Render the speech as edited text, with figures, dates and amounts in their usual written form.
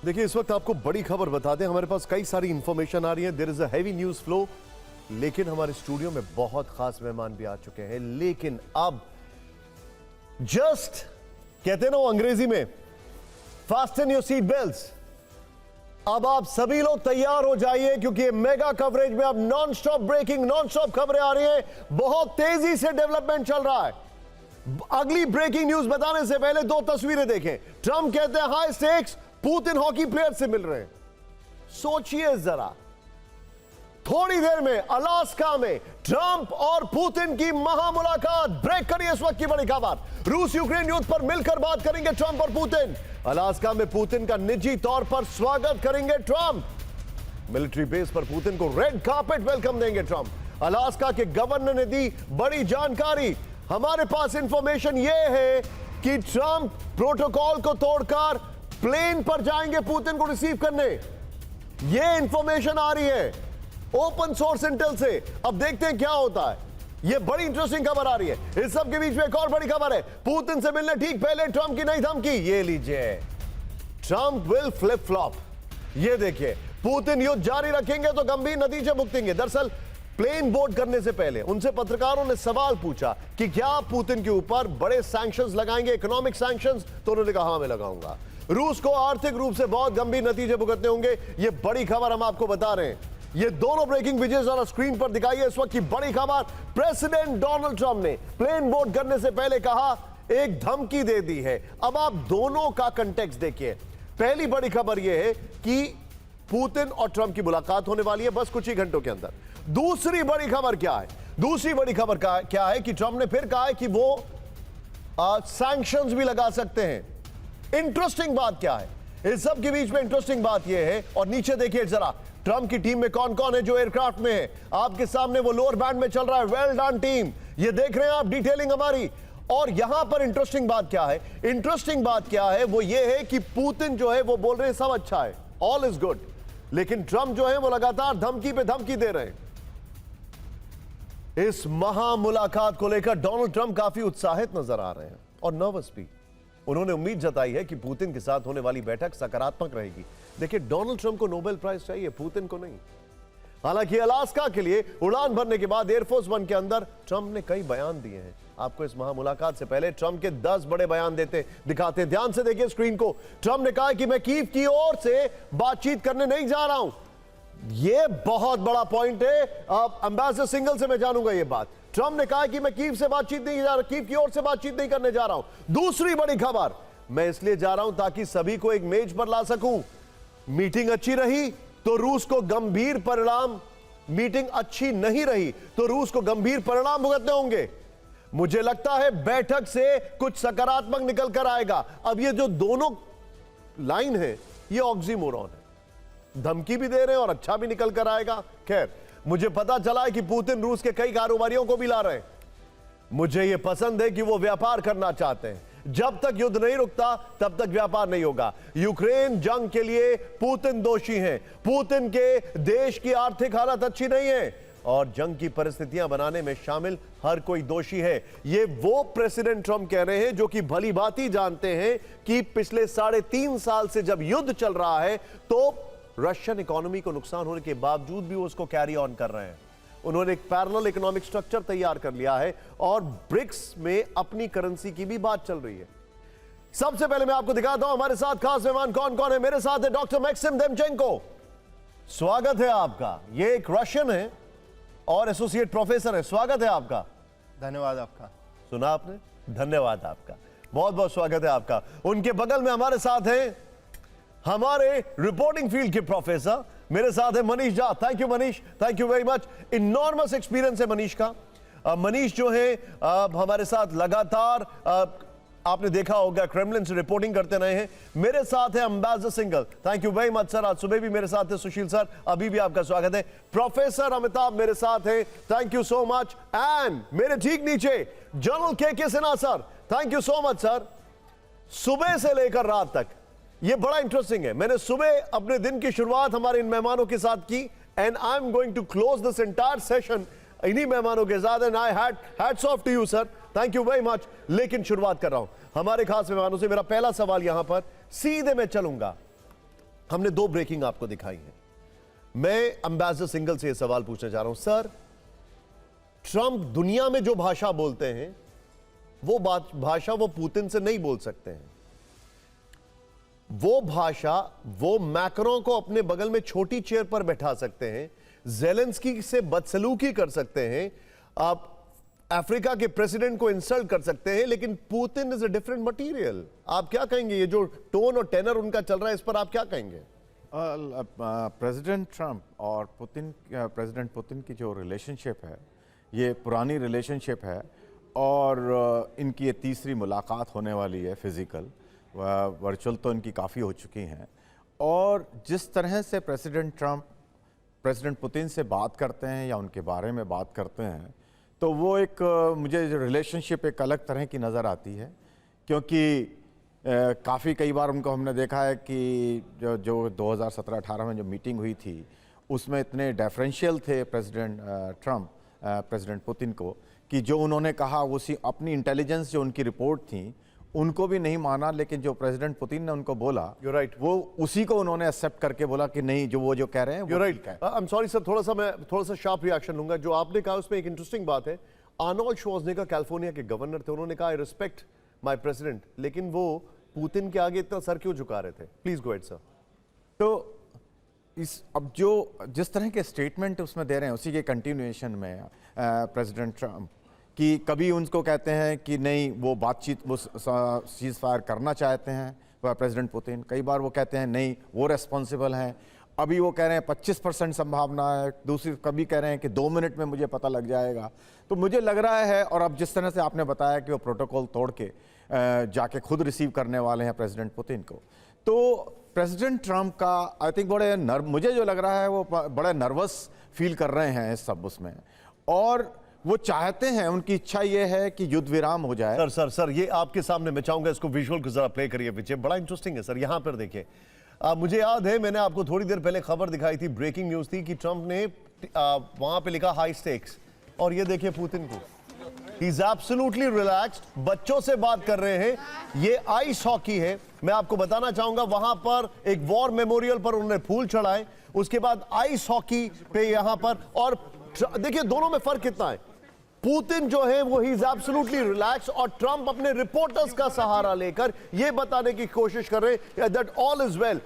देखिए इस वक्त आपको बड़ी खबर बता दें, हमारे पास कई सारी इंफॉर्मेशन आ रही है। There is a heavy news flow, लेकिन हमारे स्टूडियो में बहुत खास मेहमान भी आ चुके हैं। लेकिन अब जस्ट कहते हैं ना वो अंग्रेजी में, फास्टन योर सीट बेल्ट्स। अब आप सभी लोग तैयार हो जाइए, क्योंकि मेगा कवरेज में अब non stop breaking, non stop खबरें आ रही हैं। बहुत तेजी से डेवलपमेंट चल रहा है। अगली ब्रेकिंग न्यूज बताने से पहले दो तस्वीरें देखें। ट्रंप कहते हैं high stakes, Putin hockey player से मिल रहे हैं। सोचिए जरा, थोड़ी देर में अलास्का में ट्रंप और पुतिन की महामुलाकात। ब्रेक करिए इस वक्त की बड़ी खबर। रूस यूक्रेन युद्ध पर मिलकर बात करेंगे ट्रंप और पुतिन। अलास्का में पुतिन का निजी तौर पर स्वागत करेंगे ट्रंप। मिलिट्री बेस पर पुतिन को रेड कार्पेट वेलकम देंगे ट्रंप। अलास्का के गवर्नर ने दी बड़ी जानकारी। हमारे पास इंफॉर्मेशन यह है कि ट्रंप प्रोटोकॉल को तोड़कर प्लेन पर जाएंगे पुतिन को रिसीव करने। यह इंफॉर्मेशन आ रही है ओपन सोर्स इंटेल से। अब देखते हैं क्या होता है। यह बड़ी इंटरेस्टिंग खबर आ रही है। इस सब के बीच में एक और बड़ी खबर है। पुतिन से मिलने ठीक पहले ट्रंप की नई धमकी। ये लीजिए, ट्रंप विल फ्लिप फ्लॉप। ये देखिए, पुतिन युद्ध जारी रखेंगे तो गंभीर नतीजे भुगतेंगे। दरअसल प्लेन बोर्ड करने से पहले उनसे पत्रकारों ने सवाल पूछा कि क्या आप पुतिन के ऊपर बड़े सैंक्शंस लगाएंगे, इकोनॉमिक सैंक्शंस, तो उन्होंने कहा हां मैं लगाऊंगा। रूस को आर्थिक रूप से बहुत गंभीर नतीजे भुगतने होंगे। यह बड़ी खबर हम आपको बता रहे हैं। ये दोनों ब्रेकिंग विजुअल्स और स्क्रीन पर दिखाइए इस वक्त की बड़ी खबर। प्रेसिडेंट डोनाल्ड ट्रंप ने प्लेन बोर्ड करने से पहले कहा, एक धमकी दे दी है। अब आप दोनों का कंटेक्स्ट देखिए। पहली बड़ी खबर यह है कि पुतिन और ट्रंप की मुलाकात होने वाली है बस कुछ ही घंटों के अंदर। दूसरी बड़ी खबर क्या है? दूसरी बड़ी खबर क्या है कि ट्रंप ने फिर कहा है कि वो सैंक्शंस भी लगा सकते हैं। इंटरेस्टिंग बात क्या है? इस सब के बीच में इंटरेस्टिंग बात यह है, और नीचे देखिए जरा, ट्रंप की टीम में कौन कौन है जो एयरक्राफ्ट में है। आपके सामने वो लोअर बैंड में चल रहा है। वेल डन टीम, ये देख रहे हैं आप डिटेलिंग हमारी। और यहां पर इंटरेस्टिंग बात क्या है? इंटरेस्टिंग बात क्या है वो ये है कि पुतिन जो है वो बोल रहे हैं सब अच्छा है, ऑल इज गुड, लेकिन ट्रंप जो है वो लगातार धमकी पे धमकी दे रहे हैं। इस महामुलाकात को लेकर डोनाल्ड ट्रंप काफी उत्साहित नजर आ रहे हैं और नर्वस भी। उन्होंने उम्मीद जताई है कि पुतिन के साथ होने वाली बैठक सकारात्मक रहेगी। देखिए, डोनाल्ड ट्रंप को नोबेल प्राइज चाहिए, पुतिन को नहीं। हालांकि अलास्का के लिए उड़ान भरने के बाद एयरफोर्स वन के अंदर ट्रंप ने कई बयान दिए हैं। आपको इस महामुलाकात से पहले ट्रंप के 10 बड़े बयान दिखाते हैं। ध्यान से देखिए स्क्रीन को। ट्रंप ने कहा कि मैं कीव की ओर से बातचीत करने नहीं जा रहा हूं। यह बहुत बड़ा पॉइंट है। अब एम्बेसडर सिंगल से मैं जानूंगा यह बात। ट्रंप ने कहा कि मैं कीव से बातचीत नहीं जा रहा, कीव की ओर से बातचीत नहीं करने जा रहा हूं। दूसरी बड़ी खबर, मैं इसलिए जा रहा हूं ताकि सभी को एक मेज पर ला सकूं। मीटिंग अच्छी रही तो रूस को गंभीर परिणाम, मीटिंग अच्छी नहीं रही तो रूस को गंभीर परिणाम भुगतने होंगे। मुझे लगता है बैठक से कुछ सकारात्मक निकल कर आएगा। अब ये जो दोनों लाइन है ये ऑक्सीमोरॉन है, धमकी भी दे रहे हैं और अच्छा भी निकल कर आएगा। खैर, मुझे पता चला है कि पुतिन रूस के कई कारोबारियों को भी ला रहे हैं। मुझे यह पसंद है कि वो व्यापार करना चाहते हैं। जब तक युद्ध नहीं रुकता तब तक व्यापार नहीं होगा। यूक्रेन जंग के लिए पुतिन दोषी हैं। पुतिन के देश की आर्थिक हालत अच्छी नहीं है और जंग की परिस्थितियां बनाने में शामिल हर कोई दोषी है। ये वो प्रेसिडेंट ट्रंप कह रहे हैं जो कि भली भांति जानते हैं कि पिछले 3.5 साल से जब युद्ध चल रहा है तो रशियन इकोनॉमी को नुकसान होने के बावजूद भी वो उसको कैरी ऑन कर रहे हैं। उन्होंने एक पैरेलल इकोनॉमिक स्ट्रक्चर तैयार कर लिया है और ब्रिक्स में अपनी करेंसी की भी बात चल रही है। सबसे पहले मैं आपको दिखाता हूं हमारे साथ खास मेहमान कौन कौन है। मेरे साथ है डॉक्टर मैक्सिम देमचेंको, स्वागत है आपका। ये एक रशियन है और एसोसिएट प्रोफेसर है, स्वागत है आपका। धन्यवाद आपका। सुना आपने, धन्यवाद आपका, बहुत बहुत स्वागत है आपका। उनके बगल में हमारे साथ है हमारे रिपोर्टिंग फील्ड के प्रोफेसर, मेरे साथ है Manish Jha. Thank you Manish, thank you very much. Enormous experience है मनीष का। मनीष जो है हमारे साथ लगातार आपने देखा होगा क्रेमलिन से रिपोर्टिंग करते रहे हैं। मेरे साथ है ambassador single, thank you very much sir. आज सुबह भी मेरे साथ है सुशील सर, अभी भी आपका स्वागत है। प्रोफेसर अमिताभ मेरे साथ है, thank you so much. And मेरे ठीक नीचे जनरल के Sinha sir, thank you so much sir. सुबह से लेकर रात तक ये बड़ा इंटरेस्टिंग है। मैंने सुबह अपने दिन की शुरुआत हमारे इन मेहमानों के साथ की and I am going to close this entire session इन्हीं मेहमानों के साथ। And I hats off to you sir, thank you very much. लेकिन शुरुआत कर रहा हूं हमारे खास मेहमानों से। मेरा पहला सवाल यहां पर सीधे मैं चलूंगा हमने 2 ब्रेकिंग आपको दिखाई है। मैं एम्बेसडर सिंगल से यह सवाल पूछना चाह रहा हूं, सर ट्रंप दुनिया में जो भाषा बोलते हैं वो भाषा वो पुतिन से नहीं बोल सकते हैं। वो भाषा वो मैक्रों को अपने बगल में छोटी चेयर पर बैठा सकते हैं, ज़ेलेंस्की से बदसलूकी कर सकते हैं, आप अफ्रीका के प्रेसिडेंट को इंसल्ट कर सकते हैं, लेकिन Putin is a different material. आप क्या कहेंगे, ये जो टोन और टेनर उनका चल रहा है इस पर आप क्या कहेंगे? प्रेसिडेंट ट्रंप और प्रेसिडेंट पुतिन की जो रिलेशनशिप है ये पुरानी रिलेशनशिप है और इनकी ये तीसरी मुलाकात होने वाली है फिजिकल, वर्चुअल तो इनकी काफ़ी हो चुकी हैं। और जिस तरह से प्रेसिडेंट ट्रंप प्रेसिडेंट पुतिन से बात करते हैं या उनके बारे में बात करते हैं तो वो एक मुझे रिलेशनशिप एक अलग तरह की नज़र आती है, क्योंकि काफ़ी कई बार उनको हमने देखा है कि जो 2017-18 में जो मीटिंग हुई थी उसमें इतने डेफरेंशियल थे प्रेसिडेंट ट्रंप प्रेसिडेंट पुतिन को कि जो उन्होंने कहा उसी अपनी इंटेलिजेंस जो उनकी रिपोर्ट थी उनको भी नहीं माना, लेकिन जो प्रेसिडेंट पुतिन ने उनको बोला वो उसी को उन्होंने एक्सेप्ट करके बोला कि नहीं जो वो जो कह रहे हैं वो ठीक है। आई एम सॉरी सर, थोड़ा सा शार्प रिएक्शन लूंगा। जो आपने कहा उसमें एक इंटरेस्टिंग बात है, आर्नोल्ड श्वार्ज़नेगर कैलिफोर्निया के गवर्नर थे, उन्होंने कहा आई रिस्पेक्ट माय प्रेसिडेंट, लेकिन वो पुतिन के आगे इतना सर क्यों झुका रहे थे? Please go ahead sir. तो अब जो जिस तरह के स्टेटमेंट उसमें दे रहे हैं उसी के कंटिन्यूएशन में प्रेसिडेंट ट्रंप कि कभी उनको कहते हैं कि नहीं वो बातचीत वो सीज फायर करना चाहते हैं प्रेसिडेंट पुतिन, कई बार वो कहते हैं नहीं वो रेस्पॉन्सिबल हैं, अभी वो कह रहे हैं 25% संभावना है, दूसरी कभी कह रहे हैं कि 2 मिनट में मुझे पता लग जाएगा। तो मुझे लग रहा है, और अब जिस तरह से आपने बताया कि वो प्रोटोकॉल तोड़ के जाके खुद रिसीव करने वाले हैं प्रेसिडेंट पुतिन को, तो प्रेसिडेंट ट्रंप का आई थिंक मुझे जो लग रहा है वो बड़े नर्वस फील कर रहे हैं इस सब उसमें, और वो चाहते हैं, उनकी इच्छा ये है कि युद्ध विराम हो जाए। सर ये आपके सामने मैं चाहूंगा इसको विजुअल को जरा प्ले करिए विजय, बड़ा इंटरेस्टिंग है सर। यहां पर देखिए, मुझे याद है मैंने आपको थोड़ी देर पहले खबर दिखाई थी, ब्रेकिंग न्यूज थी कि ट्रंप ने वहां पे लिखा हाई स्टेक्स, और ये देखिए पुतिन को, ही इज एब्सोल्युटली रिलैक्स्ड, बच्चों से बात कर रहे हैं। ये आइस हॉकी है, मैं आपको बताना चाहूंगा वहां पर एक वॉर मेमोरियल पर उन्होंने फूल चढ़ाए, उसके बाद आइस हॉकी पे यहां पर, और देखिए दोनों में फर्क कितना है। पुतिन जो है वो ही इज एब्सोल्युटली रिलैक्स, और ट्रंप अपने रिपोर्टर्स का सहारा लेकर यह बताने की कोशिश कर रहे हैं दैट ऑल इज वेल।